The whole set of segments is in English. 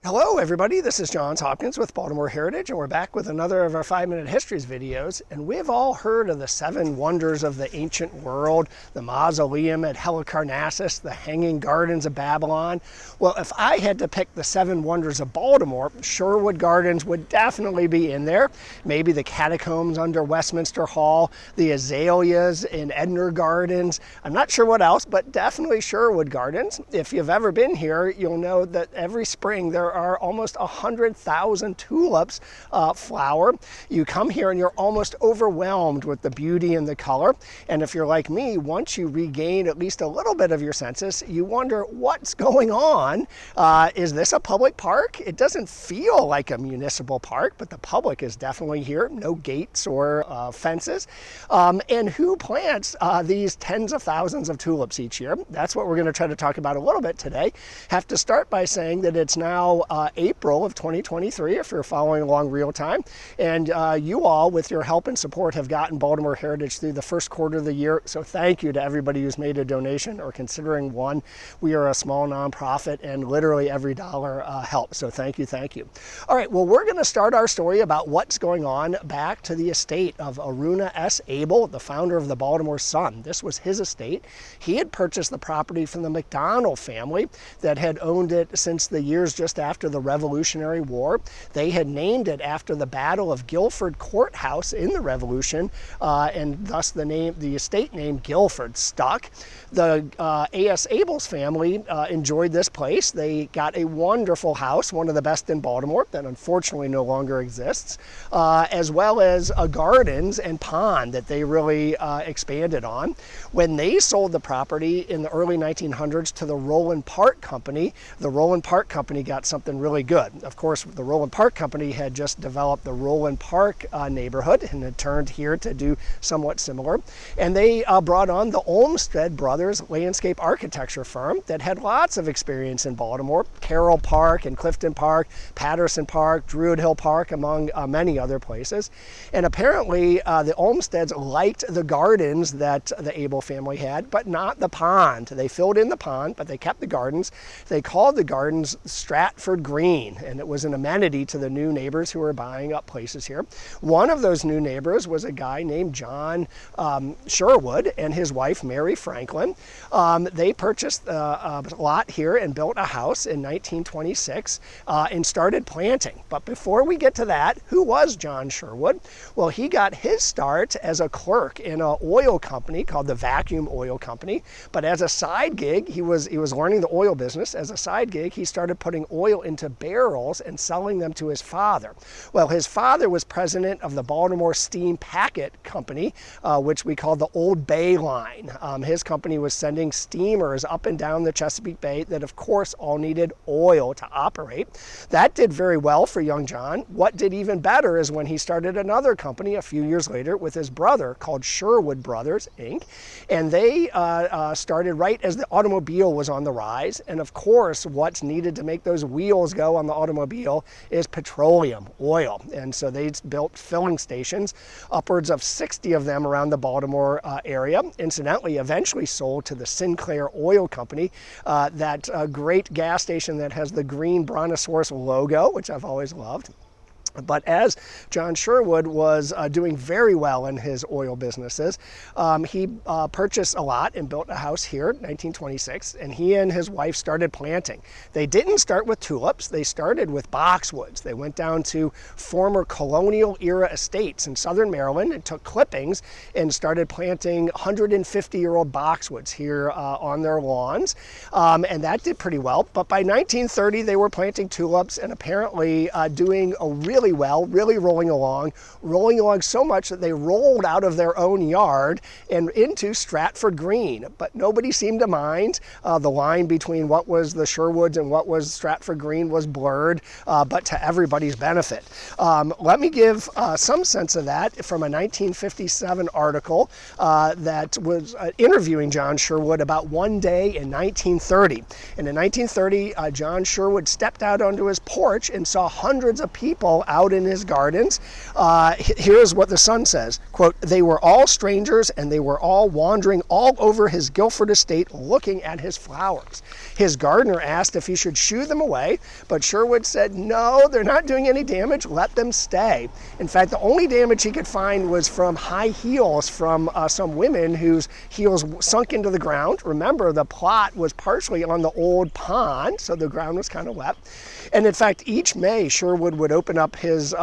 Hello everybody, this is Johns Hopkins with Baltimore Heritage, and we're back with another of our 5-Minute Histories videos. And we've all heard of the 7 wonders of the ancient world, the mausoleum at Halicarnassus, the Hanging Gardens of Babylon. Well, if I had to pick the 7 wonders of Baltimore, Sherwood Gardens would definitely be in there. Maybe the catacombs under Westminster Hall, the azaleas in Edner Gardens. I'm not sure what else, but definitely Sherwood Gardens. If you've ever been here, you'll know that every spring there are almost 100,000 tulips flower. You come here and you're almost overwhelmed with the beauty and the color. And if you're like me, once you regain at least a little bit of your senses, you wonder what's going on. Is this a public park? It doesn't feel like a municipal park, but the public is definitely here. No gates or fences. And who plants these tens of thousands of tulips each year? That's what we're going to try to talk about a little bit today. Have to start by saying that it's now April of 2023, if you're following along real time. And you all, with your help and support, have gotten Baltimore Heritage through the first quarter of the year. So thank you to everybody who's made a donation or considering one. We are a small nonprofit and literally every dollar helps. So thank you, thank you. All right, well, we're going to start our story about what's going on back to the estate of Aruna S. Abel, the founder of the Baltimore Sun. This was his estate. He had purchased the property from the McDonald family that had owned it since the years just after the Revolutionary War. They had named it after the Battle of Guilford Courthouse in the Revolution, and thus the estate name Guilford stuck. The A.S. Abel's family enjoyed this place. They got a wonderful house, one of the best in Baltimore, that unfortunately no longer exists, as well as gardens and pond that they really expanded on. When they sold the property in the early 1900s to the Roland Park Company, the Roland Park Company got something really good. Of course, the Roland Park Company had just developed the Roland Park neighborhood and had turned here to do somewhat similar. And they brought on the Olmsted Brothers landscape architecture firm that had lots of experience in Baltimore. Carroll Park and Clifton Park, Patterson Park, Druid Hill Park, among many other places. And apparently the Olmsteds liked the gardens that the Abel family had, but not the pond. They filled in the pond, but they kept the gardens. They called the gardens Stratford Green, and it was an amenity to the new neighbors who were buying up places here. One of those new neighbors was a guy named John Sherwood and his wife Mary Franklin. They purchased a lot here and built a house in 1926 and started planting. But before we get to that, who was John Sherwood? Well, he got his start as a clerk in an oil company called the Vacuum Oil Company. But as a side gig, he was learning the oil business. As a side gig, he started putting oil into barrels and selling them to his father. Well, his father was president of the Baltimore Steam Packet Company, which we call the Old Bay Line. His company was sending steamers up and down the Chesapeake Bay that, of course, all needed oil to operate. That did very well for young John. What did even better is when he started another company a few years later with his brother called Sherwood Brothers, Inc. And they started right as the automobile was on the rise. And of course, what's needed to make those wheels go on the automobile is petroleum, oil. And so they built filling stations, upwards of 60 of them around the Baltimore area. Incidentally, eventually sold to the Sinclair Oil Company, that great gas station that has the green brontosaurus logo, which I've always loved. But as John Sherwood was doing very well in his oil businesses, he purchased a lot and built a house here in 1926, and he and his wife started planting. They didn't start with tulips, they started with boxwoods. They went down to former colonial era estates in southern Maryland and took clippings and started planting 150-year-old boxwoods here on their lawns, and that did pretty well. But by 1930, they were planting tulips and apparently doing a really well, really rolling along so much that they rolled out of their own yard and into Stratford Green. But nobody seemed to mind. The line between what was the Sherwoods and what was Stratford Green was blurred, but to everybody's benefit. Let me give some sense of that from a 1957 article that was interviewing John Sherwood about one day in 1930. And in 1930, John Sherwood stepped out onto his porch and saw hundreds of people out in his gardens. Here's what the Sun says, quote, "They were all strangers and they were all wandering all over his Guildford estate looking at his flowers. His gardener asked if he should shoo them away, but Sherwood said, no, they're not doing any damage, let them stay. In fact, the only damage he could find was from high heels from some women whose heels sunk into the ground. Remember, the plot was partially on the old pond, so the ground was kind of wet. And in fact, each May, Sherwood would open up his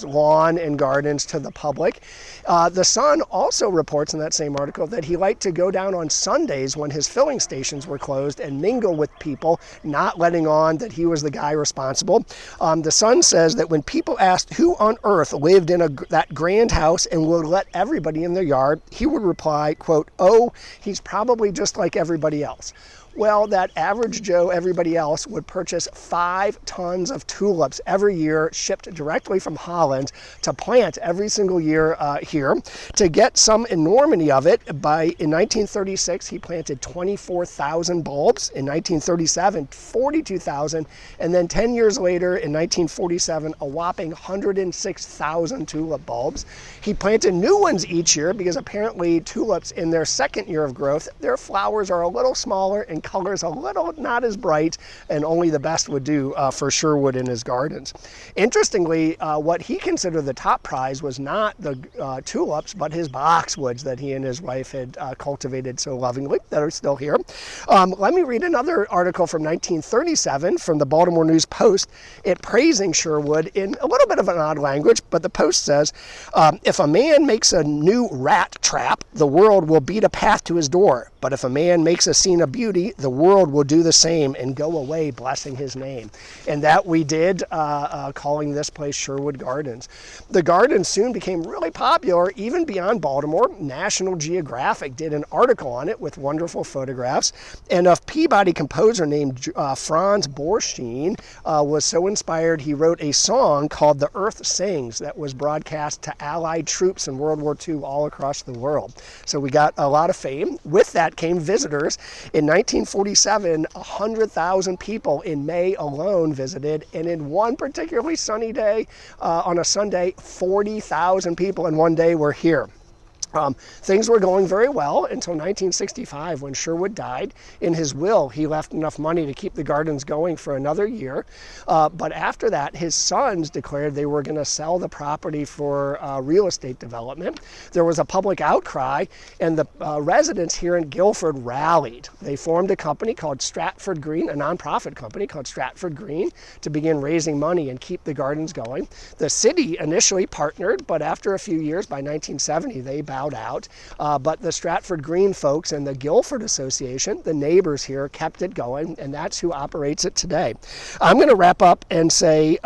lawn and gardens to the public. The Sun also reports in that same article that he liked to go down on Sundays when his filling stations were closed and mingle with people, not letting on that he was the guy responsible. The Sun says that when people asked who on earth lived in that grand house and would let everybody in their yard, he would reply, quote, "Oh, he's probably just like everybody else." Well, that average Joe, everybody else, would purchase 5 tons of tulips every year, shipped directly from Holland to plant every single year here. To get some enormity of it, in 1936, he planted 24,000 bulbs. In 1937, 42,000. And then 10 years later, in 1947, a whopping 106,000 tulip bulbs. He planted new ones each year because apparently tulips in their second year of growth, their flowers are a little smaller and colors a little not as bright, and only the best would do for Sherwood in his gardens. Interestingly, what he considered the top prize was not the tulips, but his boxwoods that he and his wife had cultivated so lovingly that are still here. Let me read another article from 1937 from the Baltimore News Post, it praising Sherwood in a little bit of an odd language, but the Post says, if a man makes a new rat trap, the world will beat a path to his door. But if a man makes a scene of beauty, the world will do the same and go away blessing his name. And that we did, calling this place Sherwood Gardens. The gardens soon became really popular, even beyond Baltimore. National Geographic did an article on it with wonderful photographs. And a Peabody composer named Franz Borshtein was so inspired, he wrote a song called The Earth Sings that was broadcast to Allied troops in World War II all across the world. So we got a lot of fame. With that came visitors. In 1947, 100,000 people in May alone visited, and in one particularly sunny day, on a Sunday, 40,000 people in one day were here. Things were going very well until 1965 when Sherwood died. In his will, he left enough money to keep the gardens going for another year. But after that, his sons declared they were going to sell the property for real estate development. There was a public outcry, and the residents here in Guildford rallied. They formed a company called Stratford Green, a nonprofit company called Stratford Green, to begin raising money and keep the gardens going. The city initially partnered, but after a few years, by 1970, they bowed out. But the Stratford Green folks and the Guildford Association, the neighbors here, kept it going, and that's who operates it today. I'm going to wrap up and say,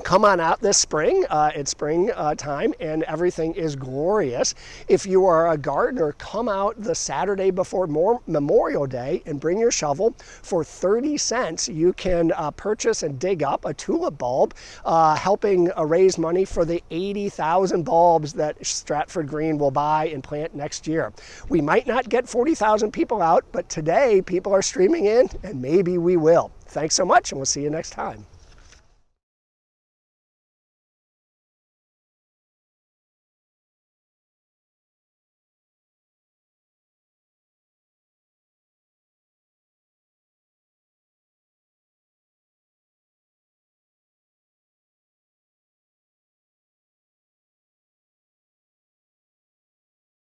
come on out this spring. It's spring time and everything is glorious. If you are a gardener, come out the Saturday before Memorial Day and bring your shovel. For 30 cents, you can purchase and dig up a tulip bulb, helping raise money for the 80,000 bulbs that Stratford Green will buy and plant next year. We might not get 40,000 people out, but today people are streaming in and maybe we will. Thanks so much, and we'll see you next time.